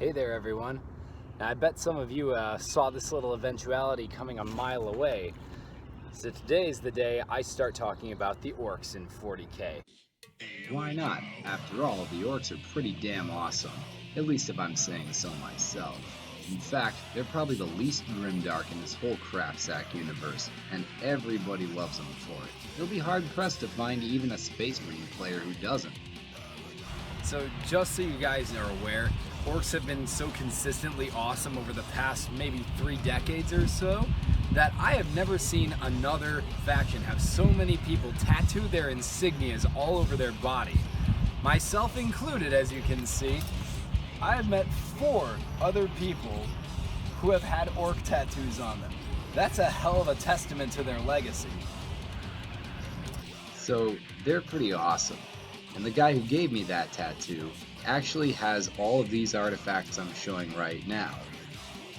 Hey there everyone. Now, I bet some of you saw this little eventuality coming a mile away. So today is the day I start talking about the orks in 40K. Why not? After all, the orks are pretty damn awesome. At least if I'm saying so myself. In fact, they're probably the least grimdark in this whole crapsack universe, and everybody loves them for it. You'll be hard-pressed to find even a Space Marine player who doesn't. So just so you guys are aware, orks have been so consistently awesome over the past maybe 3 decades or so that I have never seen another faction have so many people tattoo their insignias all over their body. Myself included, as you can see. I have met 4 other people who have had ork tattoos on them. That's a hell of a testament to their legacy. So, they're pretty awesome. And the guy who gave me that tattoo actually has all of these artifacts I'm showing right now.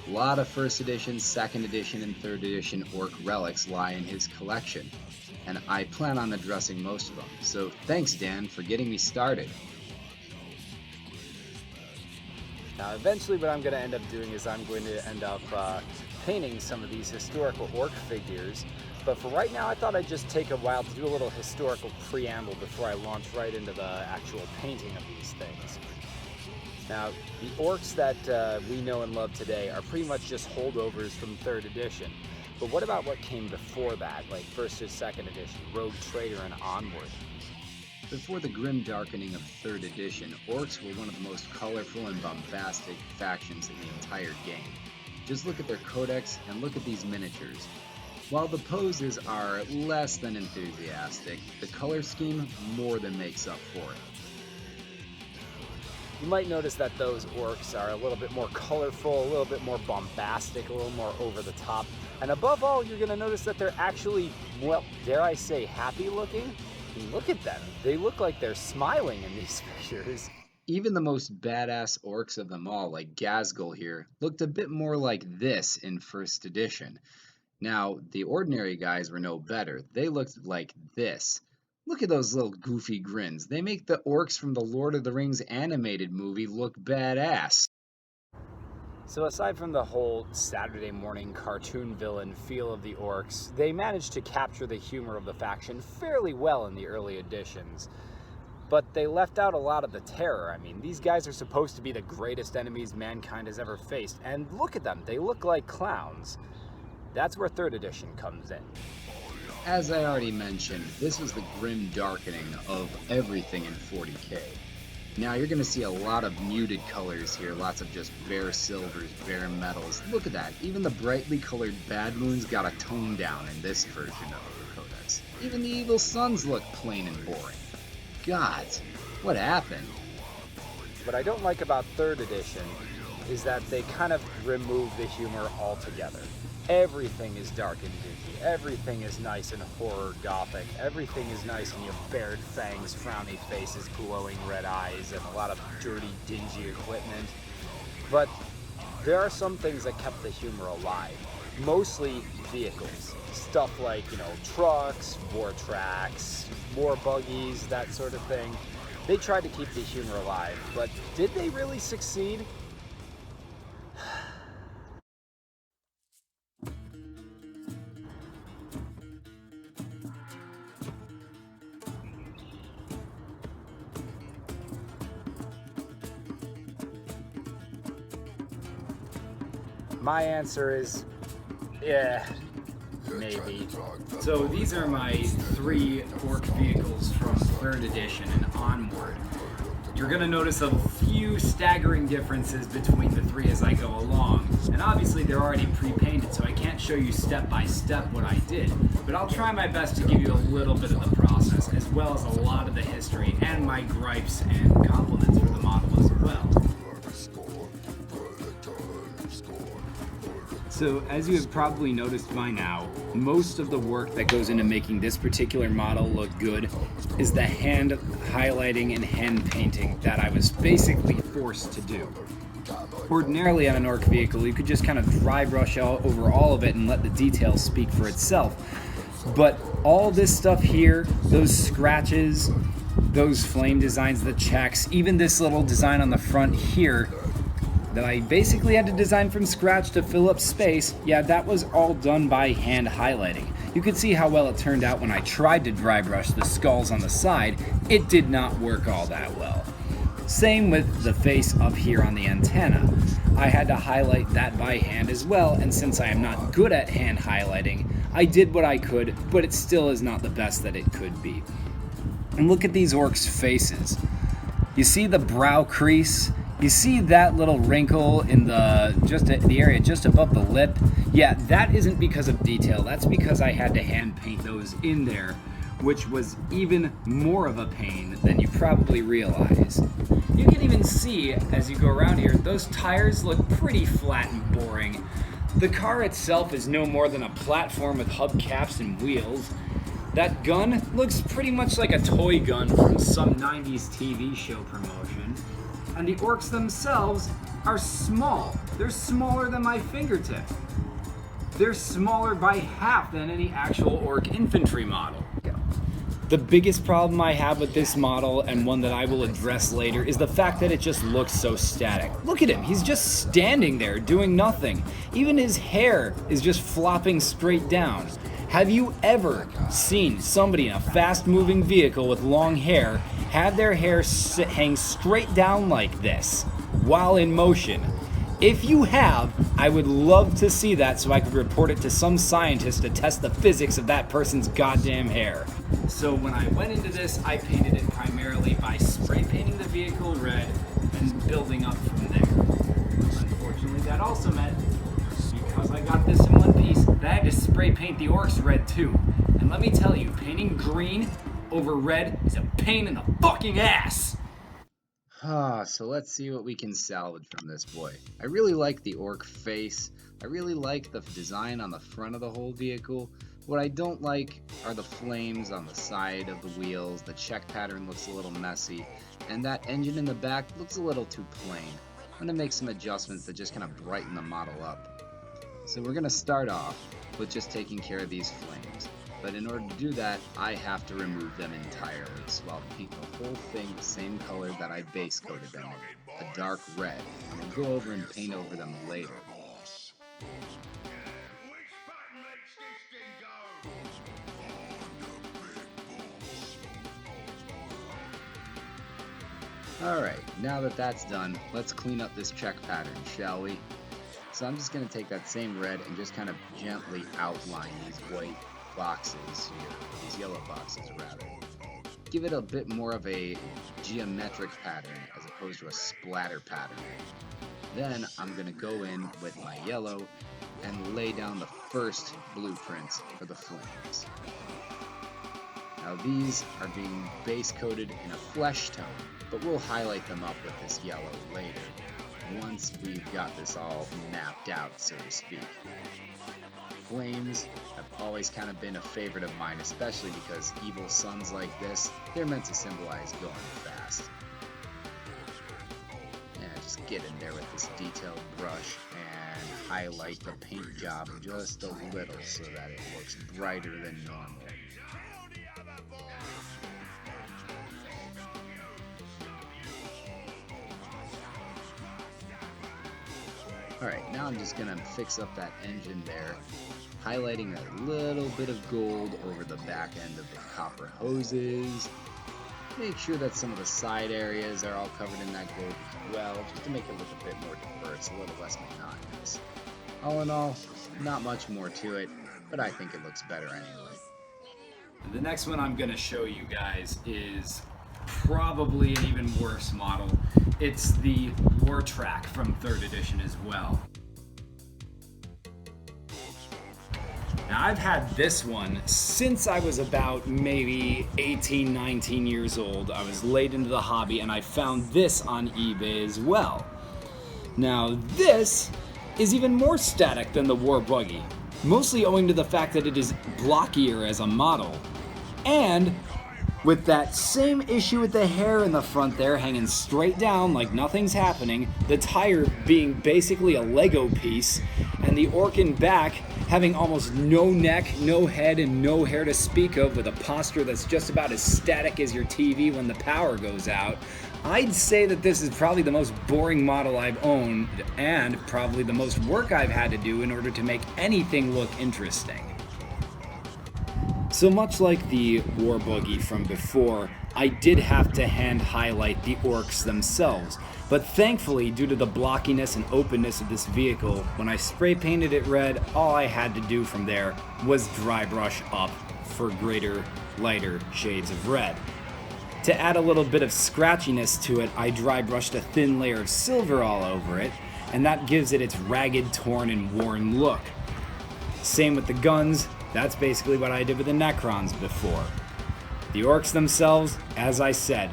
A lot of 1st edition, 2nd edition, and 3rd edition orc relics lie in his collection, and I plan on addressing most of them. So thanks, Dan, for getting me started. Now eventually what I'm going to end up doing is I'm going to end up painting some of these historical orc figures. But for right now, I thought I'd just take a while to do a little historical preamble before I launch right into the actual painting of these things. Now, the orcs that we know and love today are pretty much just holdovers from 3rd edition. But what about what came before that, like 1st or 2nd edition, Rogue Trader and onward? Before the grim darkening of 3rd edition, orcs were one of the most colorful and bombastic factions in the entire game. Just look at their codex and look at these miniatures. While the poses are less than enthusiastic, the color scheme more than makes up for it. You might notice that those orcs are a little bit more colorful, a little bit more bombastic, a little more over the top. And above all, you're going to notice that they're actually, well, dare I say, happy looking? Look at them. They look like they're smiling in these pictures. Even the most badass orcs of them all, like Ghazghkull here, looked a bit more like this in 1st edition. Now, the ordinary guys were no better. They looked like this. Look at those little goofy grins. They make the orcs from the Lord of the Rings animated movie look badass. So aside from the whole Saturday morning cartoon villain feel of the orcs, they managed to capture the humor of the faction fairly well in the early editions. But they left out a lot of the terror. I mean, these guys are supposed to be the greatest enemies mankind has ever faced. And look at them, they look like clowns. That's where 3rd edition comes in. As I already mentioned, this was the grim darkening of everything in 40K. Now you're going to see a lot of muted colors here, lots of just bare silvers, bare metals. Look at that, even the brightly colored bad moons got a tone down in this version of the codex. Even the evil suns look plain and boring. Gods, what happened? What I don't like about 3rd edition is that they kind of remove the humor altogether. Everything is dark and dingy. Everything is nice and horror gothic. Everything is nice and you have bared fangs, frowny faces, glowing red eyes, and a lot of dirty, dingy equipment. But there are some things that kept the humor alive. Mostly vehicles. Stuff like, trucks, war tracks, war buggies, that sort of thing. They tried to keep the humor alive, but did they really succeed? My answer is, yeah, maybe. So these are my 3 orc vehicles from 3rd edition and onward. You're going to notice a few staggering differences between the 3 as I go along. And obviously they're already pre-painted, so I can't show you step by step what I did. But I'll try my best to give you a little bit of the process, as well as a lot of the history and my gripes and compliments for the model as well. So as you have probably noticed by now, most of the work that goes into making this particular model look good is the hand highlighting and hand painting that I was basically forced to do. Ordinarily on an orc vehicle, you could just kind of dry brush over all of it and let the details speak for itself. But all this stuff here, those scratches, those flame designs, the checks, even this little design on the front here, that I basically had to design from scratch to fill up space, yeah, that was all done by hand highlighting. You could see how well it turned out when I tried to dry brush the skulls on the side. It did not work all that well. Same with the face up here on the antenna. I had to highlight that by hand as well, and since I am not good at hand highlighting, I did what I could, but it still is not the best that it could be. And look at these orcs' faces. You see the brow crease? You see that little wrinkle in the area just above the lip? Yeah, that isn't because of detail. That's because I had to hand paint those in there, which was even more of a pain than you probably realize. You can even see, as you go around here, those tires look pretty flat and boring. The car itself is no more than a platform with hubcaps and wheels. That gun looks pretty much like a toy gun from some 90s TV show promotion. And the orcs themselves are small. They're smaller than my fingertip. They're smaller by half than any actual orc infantry model. The biggest problem I have with this model, and one that I will address later, is the fact that it just looks so static. Look at him, he's just standing there doing nothing. Even his hair is just flopping straight down. Have you ever seen somebody in a fast-moving vehicle with long hair have their hair hang straight down like this while in motion? If you have, I would love to see that so I could report it to some scientist to test the physics of that person's goddamn hair. So when I went into this, I painted it primarily by spray painting the vehicle red and building up from there. Unfortunately, that also meant, because I got this in one piece, that I had to spray paint the orcs red too. And let me tell you, painting green over red is a pain in the fucking ass! So let's see what we can salvage from this boy. I really like the orc face. I really like the design on the front of the whole vehicle. What I don't like are the flames on the side of the wheels. The check pattern looks a little messy, and that engine in the back looks a little too plain. I'm going to make some adjustments that just kind of brighten the model up. So we're going to start off with just taking care of these flames. But in order to do that, I have to remove them entirely. So I'll paint the whole thing the same color that I base coated them with, a dark red. I'm going to go over and paint over them later. Alright, now that that's done, let's clean up this check pattern, shall we? So I'm just going to take that same red and just kind of gently outline these white boxes here, these yellow boxes rather. Give it a bit more of a geometric pattern as opposed to a splatter pattern. Then I'm going to go in with my yellow and lay down the first blueprints for the flames. Now these are being base coated in a flesh tone, but we'll highlight them up with this yellow later, once we've got this all mapped out, so to speak. Flames have always kind of been a favorite of mine, especially because evil suns like this, they're meant to symbolize going fast. And just get in there with this detailed brush and highlight the paint job just a little so that it looks brighter than normal. Alright, now I'm just going to fix up that engine there, highlighting a little bit of gold over the back end of the copper hoses. Make sure that some of the side areas are all covered in that gold as well, just to make it look a bit more diverse, a little less monotonous. All in all, not much more to it, but I think it looks better anyway. The next one I'm going to show you guys is probably an even worse model. It's the Orky Track from 3rd edition as well. Now I've had this one since I was about maybe 18, 19 years old. I was late into the hobby and I found this on eBay as well. Now this is even more static than the War Buggy, mostly owing to the fact that it is blockier as a model. And with that same issue with the hair in the front there hanging straight down like nothing's happening, the tire being basically a Lego piece, and the orc in back having almost no neck, no head, and no hair to speak of, with a posture that's just about as static as your TV when the power goes out, I'd say that this is probably the most boring model I've owned, and probably the most work I've had to do in order to make anything look interesting. So much like the War Boogie from before, I did have to hand highlight the orks themselves, but thankfully, due to the blockiness and openness of this vehicle, when I spray painted it red, all I had to do from there was dry brush up for greater, lighter shades of red. To add a little bit of scratchiness to it, I dry brushed a thin layer of silver all over it, and that gives it its ragged, torn, and worn look. Same with the guns. That's basically what I did with the Necrons before. The orks themselves, as I said,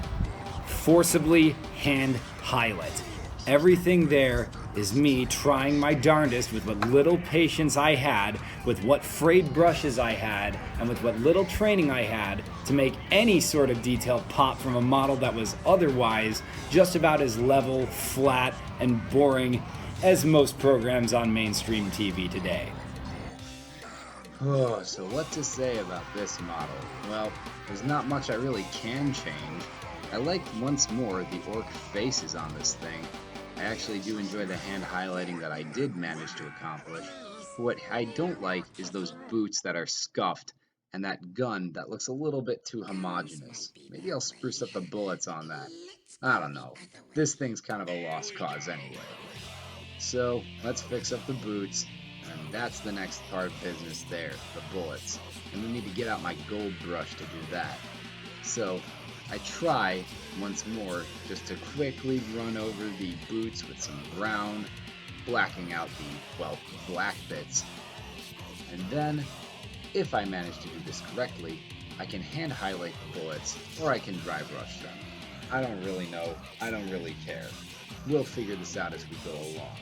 forcibly hand highlight. Everything there is me trying my darndest with what little patience I had, with what frayed brushes I had, and with what little training I had to make any sort of detail pop from a model that was otherwise just about as level, flat, and boring as most programs on mainstream TV today. Oh, so what to say about this model? Well, there's not much I really can change. I like, once more, the orc faces on this thing. I actually do enjoy the hand highlighting that I did manage to accomplish. What I don't like is those boots that are scuffed, and that gun that looks a little bit too homogeneous. Maybe I'll spruce up the bullets on that. I don't know. This thing's kind of a lost cause anyway. So, let's fix up the boots. And that's the next part of business there, the bullets. And we need to get out my gold brush to do that. So, I try, once more, just to quickly run over the boots with some brown, blacking out the, well, black bits. And then, if I manage to do this correctly, I can hand highlight the bullets, or I can dry brush them. I don't really know, I don't really care. We'll figure this out as we go along.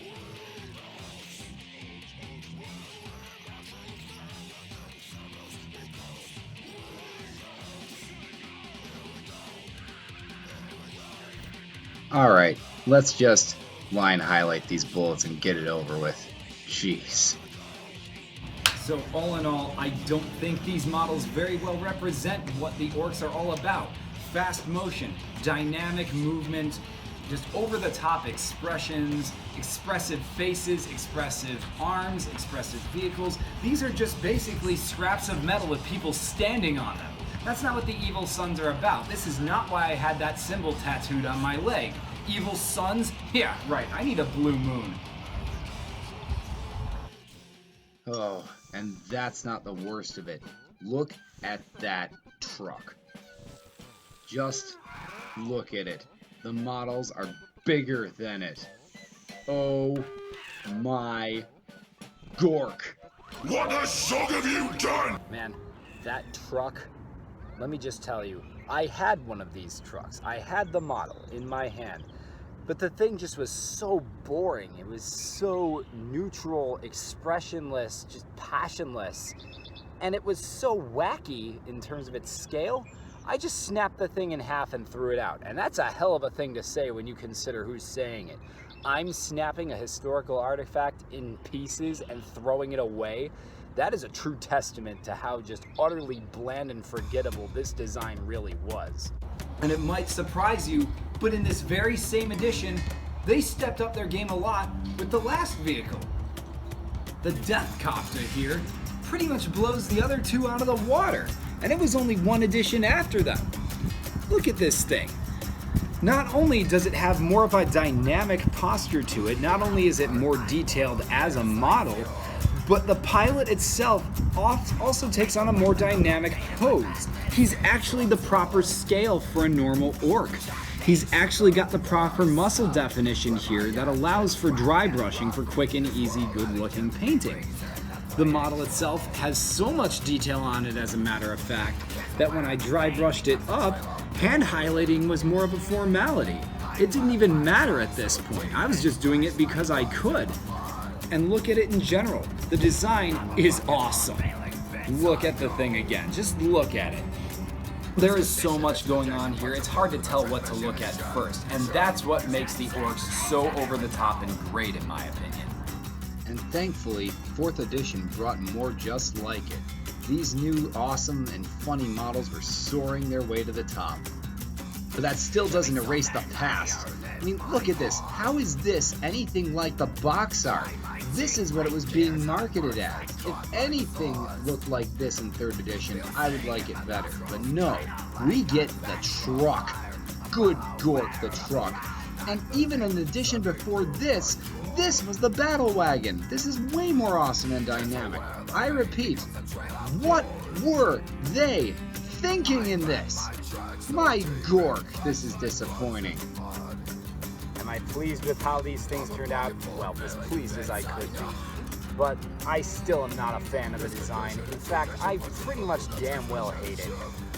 Alright, let's just line highlight these bullets and get it over with. Jeez. So all in all, I don't think these models very well represent what the orks are all about. Fast motion, dynamic movement, just over-the-top expressions, expressive faces, expressive arms, expressive vehicles. These are just basically scraps of metal with people standing on them. That's not what the Evil Sons are about. This is not why I had that symbol tattooed on my leg. Evil Sons? Yeah, right, I need a blue moon. Oh, and that's not the worst of it. Look at that truck. Just look at it. The models are bigger than it. Oh my gork. What the song have you done? Man, that truck, let me just tell you, I had one of these trucks. I had the model in my hand, but the thing just was so boring. It was so neutral, expressionless, just passionless, and it was so wacky in terms of its scale. I just snapped the thing in half and threw it out, and that's a hell of a thing to say when you consider who's saying it. I'm snapping a historical artifact in pieces and throwing it away. That is a true testament to how just utterly bland and forgettable this design really was. And it might surprise you, but in this very same edition, they stepped up their game a lot with the last vehicle. The Death Copter here pretty much blows the other two out of the water, and it was only one edition after them. Look at this thing. Not only does it have more of a dynamic posture to it, not only is it more detailed as a model, but the pilot itself also takes on a more dynamic pose. He's actually the proper scale for a normal orc. He's actually got the proper muscle definition here that allows for dry brushing for quick and easy, good-looking painting. The model itself has so much detail on it, as a matter of fact, that when I dry brushed it up, hand highlighting was more of a formality. It didn't even matter at this point. I was just doing it because I could. And look at it in general. The design is awesome. Look at the thing again. Just look at it. There is so much going on here, it's hard to tell what to look at first. And that's what makes the orks so over the top and great, in my opinion. And thankfully, 4th edition brought more just like it. These new, awesome, and funny models were soaring their way to the top. But that still doesn't erase the past. I mean, look at this. How is this anything like the box art? This is what it was being marketed as. If anything looked like this in 3rd edition, I would like it better. But no, we get the truck. Good Gork, the truck. And even an edition before this was the battle wagon. This is way more awesome and dynamic. I repeat, what were they thinking in this? My Gork, this is disappointing. Am I pleased with how these things turned out? Well, as pleased as I could be. But I still am not a fan of the design. In fact, I pretty much damn well hate it.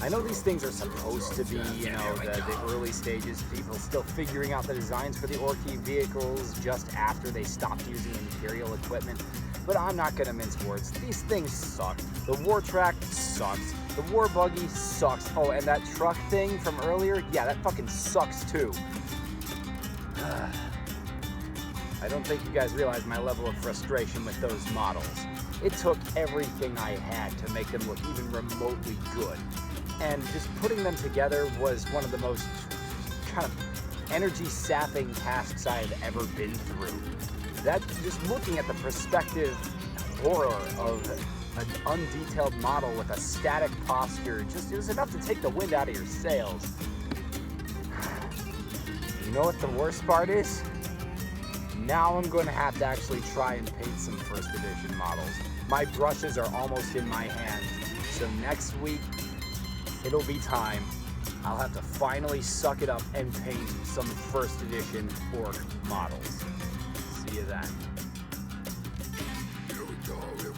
I know these things are supposed to be, the early stages, people still figuring out the designs for the Orky vehicles just after they stopped using Imperial equipment. But I'm not gonna mince words. These things suck. The War Track sucks. The War Buggy sucks. Oh, and that truck thing from earlier, yeah, that fucking sucks too. I don't think you guys realize my level of frustration with those models. It took everything I had to make them look even remotely good. And just putting them together was one of the most kind of energy-sapping tasks I have ever been through. That, just looking at the perspective horror of an undetailed model with a static posture, it was enough to take the wind out of your sails. You know what the worst part is? Now I'm going to have to actually try and paint some 1st edition models. My brushes are almost in my hand, so next week it'll be time. I'll have to finally suck it up and paint some 1st edition Ork models. See you then. Here we go.